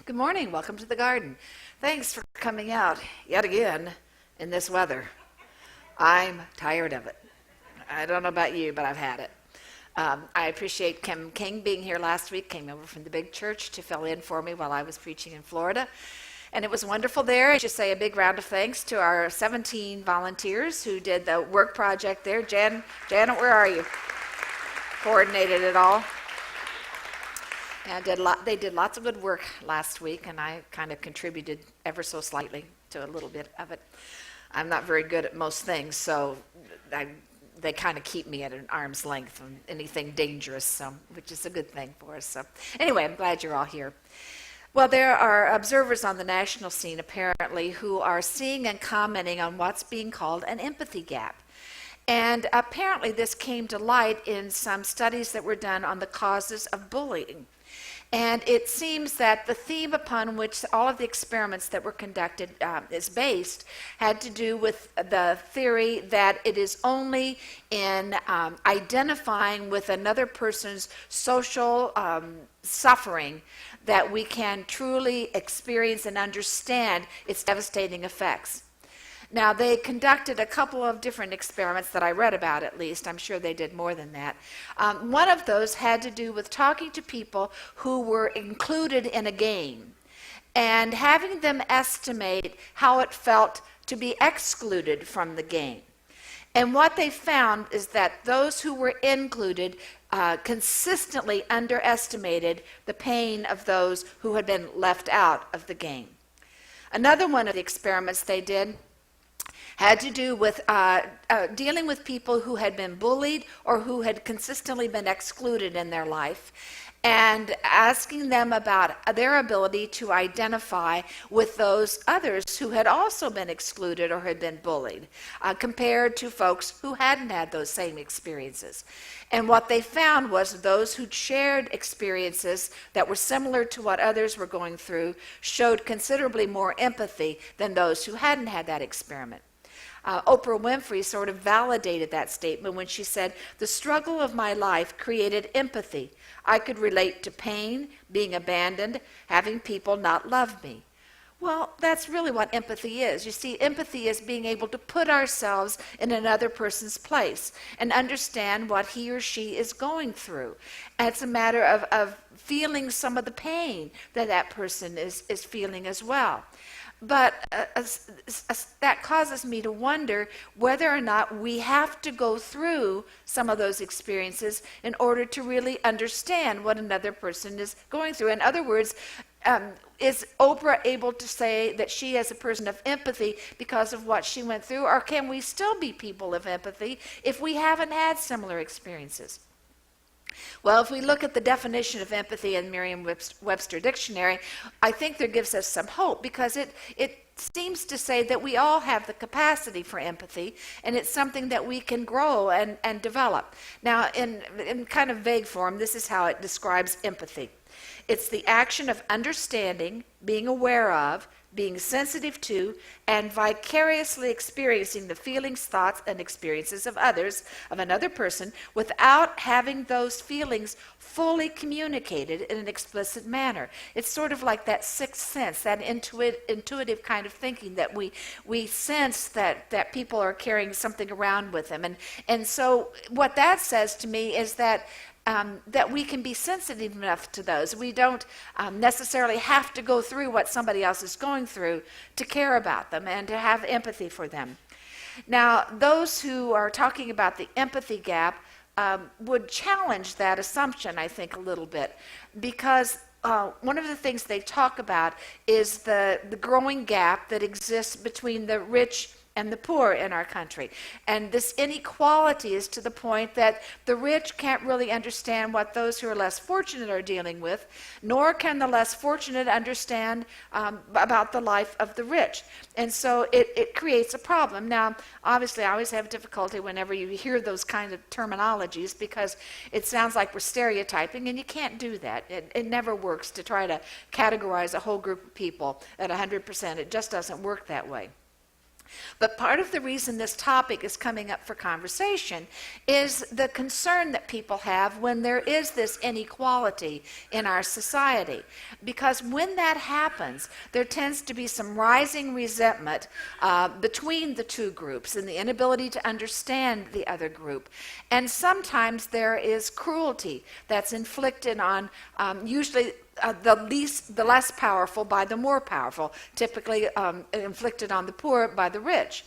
Good morning. Welcome to the garden. Thanks for coming out yet again in this weather. I'm tired of it. I don't know about you, but I've had it. I appreciate Kim King being here last week, came over from the big church to fill in for me while I was preaching in Florida. And it was wonderful there. I should say a big round of thanks to our 17 volunteers who did the work project there. Janet, where are you? Coordinated it all. And they did lots of good work last week, and I kind of contributed ever so slightly to a little bit of it. I'm not very good at most things, so they kind of keep me at an arm's length from anything dangerous, which is a good thing for us. So anyway, I'm glad you're all here. Well, there are observers on the national scene, apparently, who are seeing and commenting on what's being called an empathy gap. And apparently this came to light in some studies that were done on the causes of bullying. And it seems that the theme upon which all of the experiments that were conducted is based had to do with the theory that it is only in identifying with another person's social suffering that we can truly experience and understand its devastating effects. Now, they conducted a couple of different experiments that I read about, at least. I'm sure they did more than that. One of those had to do with talking to people who were included in a game and having them estimate how it felt to be excluded from the game. And what they found is that those who were included consistently underestimated the pain of those who had been left out of the game. Another one of the experiments they did had to do with dealing with people who had been bullied or who had consistently been excluded in their life, and asking them about their ability to identify with those others who had also been excluded or had been bullied, compared to folks who hadn't had those same experiences. And what they found was those who shared experiences that were similar to what others were going through showed considerably more empathy than those who hadn't had that experiment. Oprah Winfrey sort of validated that statement when she said, "The struggle of my life created empathy. I could relate to pain, being abandoned, having people not love me." Well, that's really what empathy is. You see, empathy is being able to put ourselves in another person's place and understand what he or she is going through. And it's a matter of feeling some of the pain that that person is feeling as well. But that causes me to wonder whether or not we have to go through some of those experiences in order to really understand what another person is going through. In other words, is Oprah able to say that she is a person of empathy because of what she went through, or can we still be people of empathy if we haven't had similar experiences? Well, if we look at the definition of empathy in Merriam-Webster Dictionary, I think there gives us some hope, because it seems to say that we all have the capacity for empathy, and it's something that we can grow and develop. Now, in kind of vague form, this is how it describes empathy. It's the action of understanding, being aware of, being sensitive to, and vicariously experiencing the feelings, thoughts, and experiences of others, of another person, without having those feelings fully communicated in an explicit manner. It's sort of like that sixth sense, that intuitive kind of thinking that we sense that people are carrying something around with them. And so what that says to me is that we can be sensitive enough to those. We don't necessarily have to go through what somebody else is going through to care about them and to have empathy for them. Now, those who are talking about the empathy gap would challenge that assumption, I think, a little bit, because one of the things they talk about is the growing gap that exists between the rich and the poor in our country. And this inequality is to the point that the rich can't really understand what those who are less fortunate are dealing with, nor can the less fortunate understand about the life of the rich. And so it creates a problem. Now, obviously, I always have difficulty whenever you hear those kinds of terminologies, because it sounds like we're stereotyping, and you can't do that. It never works to try to categorize a whole group of people at 100%. It just doesn't work that way. But part of the reason this topic is coming up for conversation is the concern that people have when there is this inequality in our society. Because when that happens, there tends to be some rising resentment between the two groups and the inability to understand the other group. And sometimes there is cruelty that's inflicted on usually the less powerful by the more powerful, typically inflicted on the poor by the rich.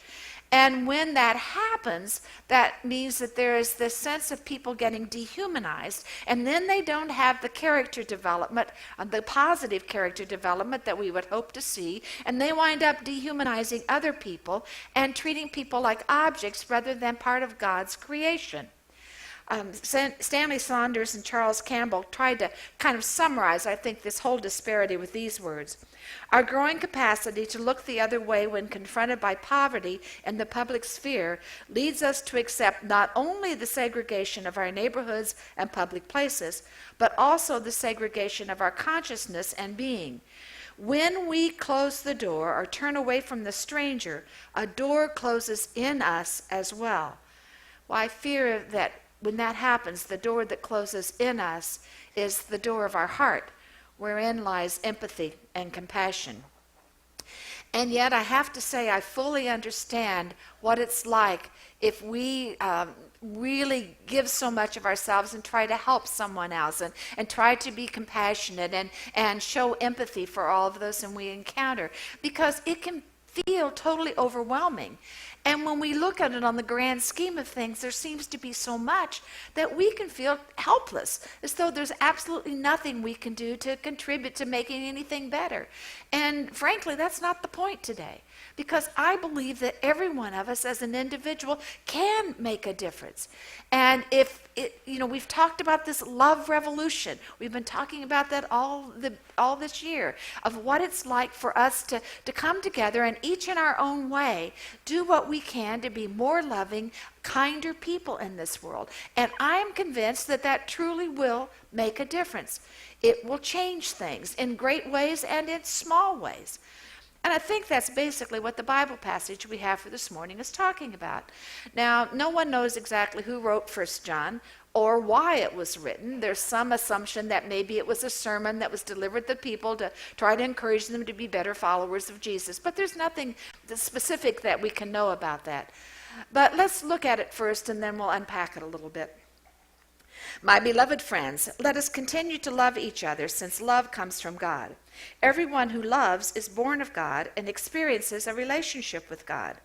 And when that happens, that means that there is this sense of people getting dehumanized, and then they don't have the character development, the positive character development that we would hope to see, and they wind up dehumanizing other people and treating people like objects rather than part of God's creation. Stanley Saunders and Charles Campbell tried to kind of summarize, I think, this whole disparity with these words. Our growing capacity to look the other way when confronted by poverty in the public sphere leads us to accept not only the segregation of our neighborhoods and public places, but also the segregation of our consciousness and being. When we close the door or turn away from the stranger, a door closes in us as well. Well, I fear that when that happens, the door that closes in us is the door of our heart, wherein lies empathy and compassion. And yet I have to say I fully understand what it's like if we really give so much of ourselves and try to help someone else and try to be compassionate and show empathy for all of those whom we encounter, because it can feel totally overwhelming. And when we look at it on the grand scheme of things, there seems to be so much that we can feel helpless, as though there's absolutely nothing we can do to contribute to making anything better. And frankly, that's not the point today, because I believe that every one of us as an individual can make a difference. And we've talked about this love revolution. We've been talking about that all this year, of what it's like for us to come together and each in our own way do what we can to be more loving, kinder people in this world. And I am convinced that that truly will make a difference. It will change things in great ways and in small ways. And I think that's basically what the Bible passage we have for this morning is talking about. Now, no one knows exactly who wrote 1 John or why it was written. There's some assumption that maybe it was a sermon that was delivered to people to try to encourage them to be better followers of Jesus. But there's nothing specific that we can know about that. But let's look at it first, and then we'll unpack it a little bit. My beloved friends, let us continue to love each other, since love comes from God. Everyone who loves is born of God and experiences a relationship with God.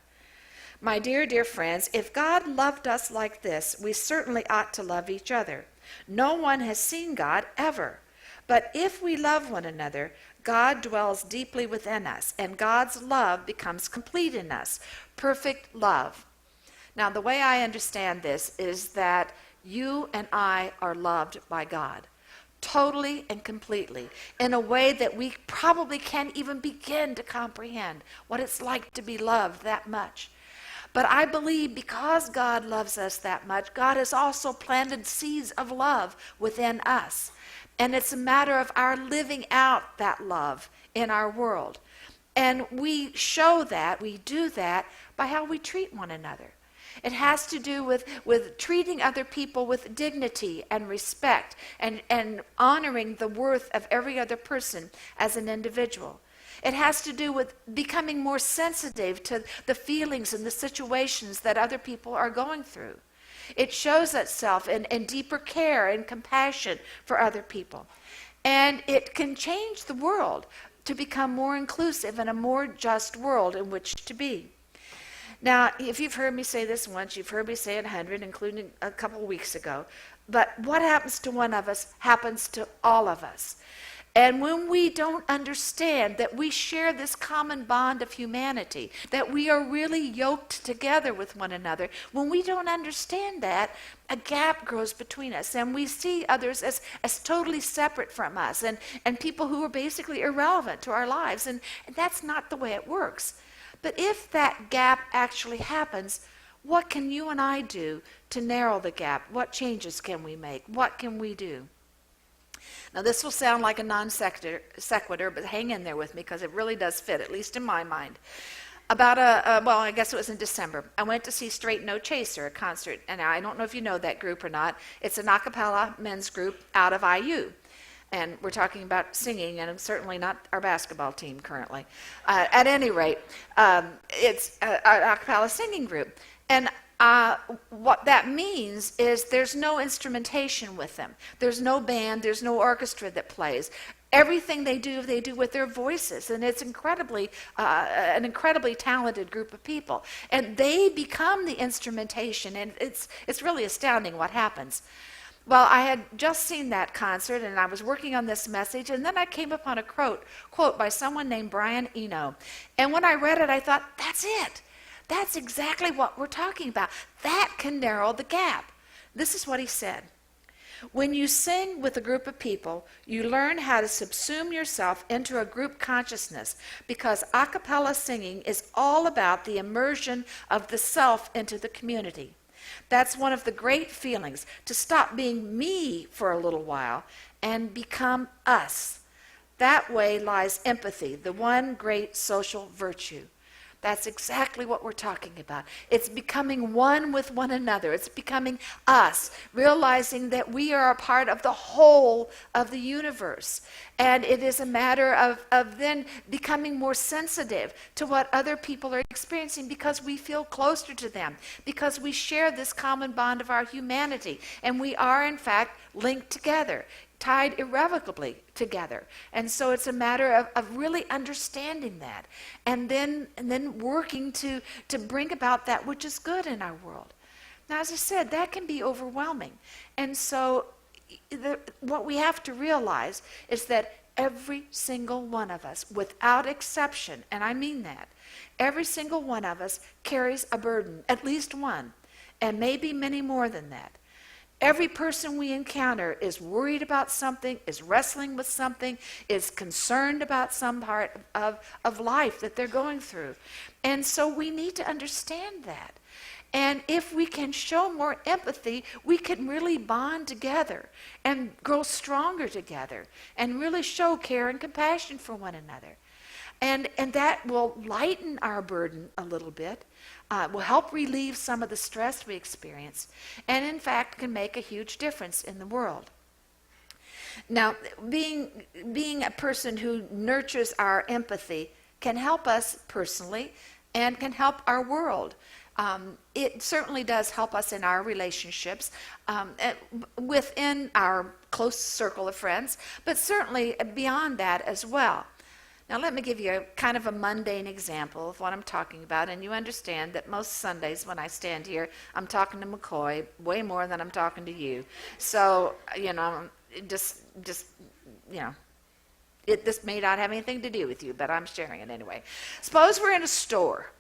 My dear, dear friends, if God loved us like this, we certainly ought to love each other. No one has seen God ever. But if we love one another, God dwells deeply within us, and God's love becomes complete in us, perfect love. Now, the way I understand this is that you and I are loved by God, totally and completely, in a way that we probably can't even begin to comprehend what it's like to be loved that much. But I believe because God loves us that much, God has also planted seeds of love within us. And it's a matter of our living out that love in our world. And we show that, we do that by how we treat one another. It has to do with treating other people with dignity and respect and honoring the worth of every other person as an individual. It has to do with becoming more sensitive to the feelings and the situations that other people are going through. It shows itself in deeper care and compassion for other people. And it can change the world to become more inclusive and a more just world in which to be. Now, if you've heard me say this once, you've heard me say it 100, including a couple weeks ago. But what happens to one of us happens to all of us. And when we don't understand that we share this common bond of humanity, that we are really yoked together with one another, when we don't understand that, a gap grows between us, and we see others as totally separate from us, and people who are basically irrelevant to our lives. And that's not the way it works. But if that gap actually happens, what can you and I do to narrow the gap? What changes can we make? What can we do? Now, this will sound like a non sequitur, but hang in there with me because it really does fit, at least in my mind. well, I guess it was in December. I went to see Straight No Chaser, a concert, and I don't know if you know that group or not. It's an a cappella men's group out of IU. And we're talking about singing, and certainly not our basketball team currently. At any rate, it's an a cappella singing group. And what that means is there's no instrumentation with them. There's no band, there's no orchestra that plays. Everything they do with their voices, and it's an incredibly talented group of people. And they become the instrumentation, and it's really astounding what happens. Well, I had just seen that concert, and I was working on this message, and then I came upon a quote by someone named Brian Eno. And when I read it, I thought, that's it. That's exactly what we're talking about. That can narrow the gap. This is what he said. When you sing with a group of people, you learn how to subsume yourself into a group consciousness, because a cappella singing is all about the immersion of the self into the community. That's one of the great feelings, to stop being me for a little while and become us. That way lies empathy, the one great social virtue. That's exactly what we're talking about. It's becoming one with one another. It's becoming us, realizing that we are a part of the whole of the universe. And it is a matter of then becoming more sensitive to what other people are experiencing, because we feel closer to them, because we share this common bond of our humanity. And we are, in fact, linked together, tied irrevocably together. And so it's a matter of really understanding that, and then working to bring about that which is good in our world. Now, as I said, that can be overwhelming. And so what we have to realize is that every single one of us, without exception, and I mean that, every single one of us carries a burden, at least one, and maybe many more than that. Every person we encounter is worried about something, is wrestling with something, is concerned about some part of life that they're going through. And so we need to understand that. And if we can show more empathy, we can really bond together and grow stronger together and really show care and compassion for one another. And that will lighten our burden a little bit, will help relieve some of the stress we experience, and in fact can make a huge difference in the world. Now, being a person who nurtures our empathy can help us personally and can help our world. It certainly does help us in our relationships, within our close circle of friends, but certainly beyond that as well. Now, let me give you a kind of a mundane example of what I'm talking about, and you understand that most Sundays when I stand here, I'm talking to McCoy way more than I'm talking to you. So, this may not have anything to do with you, but I'm sharing it anyway. Suppose we're in a store,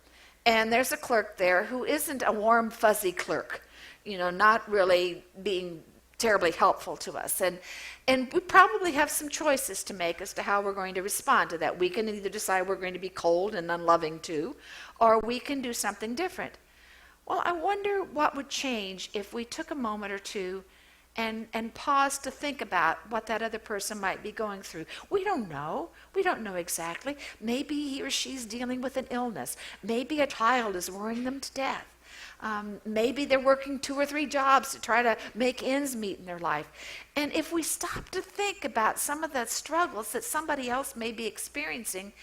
and there's a clerk there who isn't a warm, fuzzy clerk, not really being terribly helpful to us. And we probably have some choices to make as to how we're going to respond to that. We can either decide we're going to be cold and unloving too, or we can do something different. Well, I wonder what would change if we took a moment or two and paused to think about what that other person might be going through. We don't know. We don't know exactly. Maybe he or she's dealing with an illness. Maybe a child is worrying them to death. Maybe they're working 2 or 3 jobs to try to make ends meet in their life. And if we stop to think about some of the struggles that somebody else may be experiencing,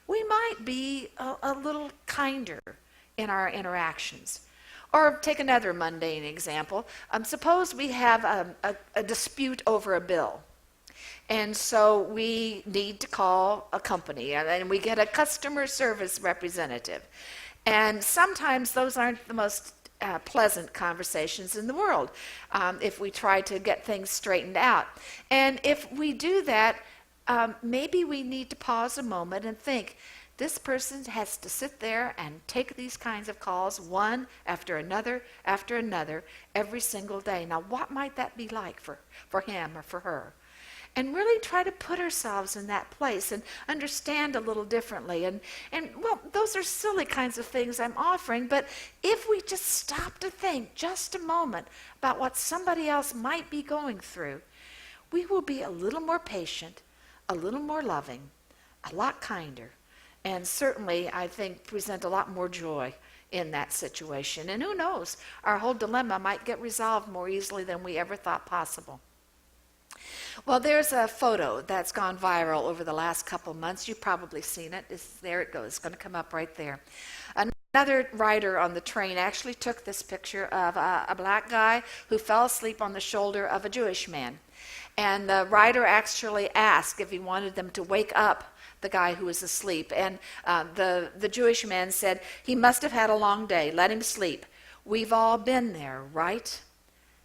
we might be a little kinder in our interactions. Or take another mundane example. Suppose we have a dispute over a bill. And so we need to call a company, and we get a customer service representative. And sometimes those aren't the most pleasant conversations in the world if we try to get things straightened out. And if we do that, maybe we need to pause a moment and think, this person has to sit there and take these kinds of calls one after another, every single day. Now, what might that be like for him or for her? And really try to put ourselves in that place and understand a little differently. And well, those are silly kinds of things I'm offering, but if we just stop to think just a moment about what somebody else might be going through, we will be a little more patient, a little more loving, a lot kinder, and certainly, I think, present a lot more joy in that situation. And who knows, our whole dilemma might get resolved more easily than we ever thought possible. Well, there's a photo that's gone viral over the last couple months. You've probably seen it. There it goes. It's going to come up right there. Another rider on the train actually took this picture of a black guy who fell asleep on the shoulder of a Jewish man. And the rider actually asked if he wanted them to wake up the guy who was asleep. And the Jewish man said, "He must have had a long day. Let him sleep. We've all been there, right?"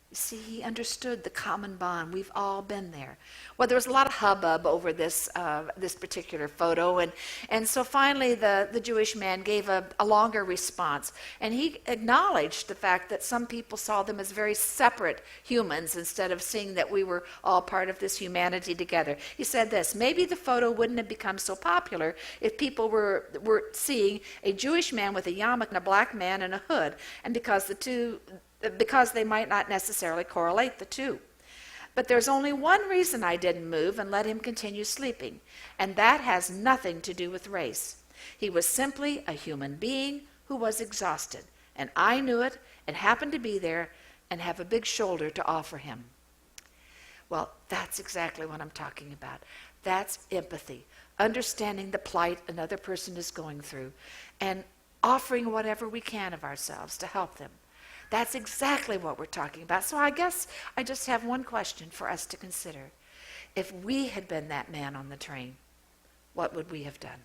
You see, he understood the common bond. We've all been there. Well, there was a lot of hubbub over this particular photo, and so finally the Jewish man gave a longer response, and he acknowledged the fact that some people saw them as very separate humans instead of seeing that we were all part of this humanity together. He said this: "Maybe the photo wouldn't have become so popular if people were seeing a Jewish man with a yarmulke and a black man in a hood, and because they might not necessarily correlate the two. But there's only one reason I didn't move and let him continue sleeping, and that has nothing to do with race. He was simply a human being who was exhausted, and I knew it and happened to be there and have a big shoulder to offer him." Well, that's exactly what I'm talking about. That's empathy, understanding the plight another person is going through, and offering whatever we can of ourselves to help them. That's exactly what we're talking about. So I guess I just have one question for us to consider. If we had been that man on the train, what would we have done?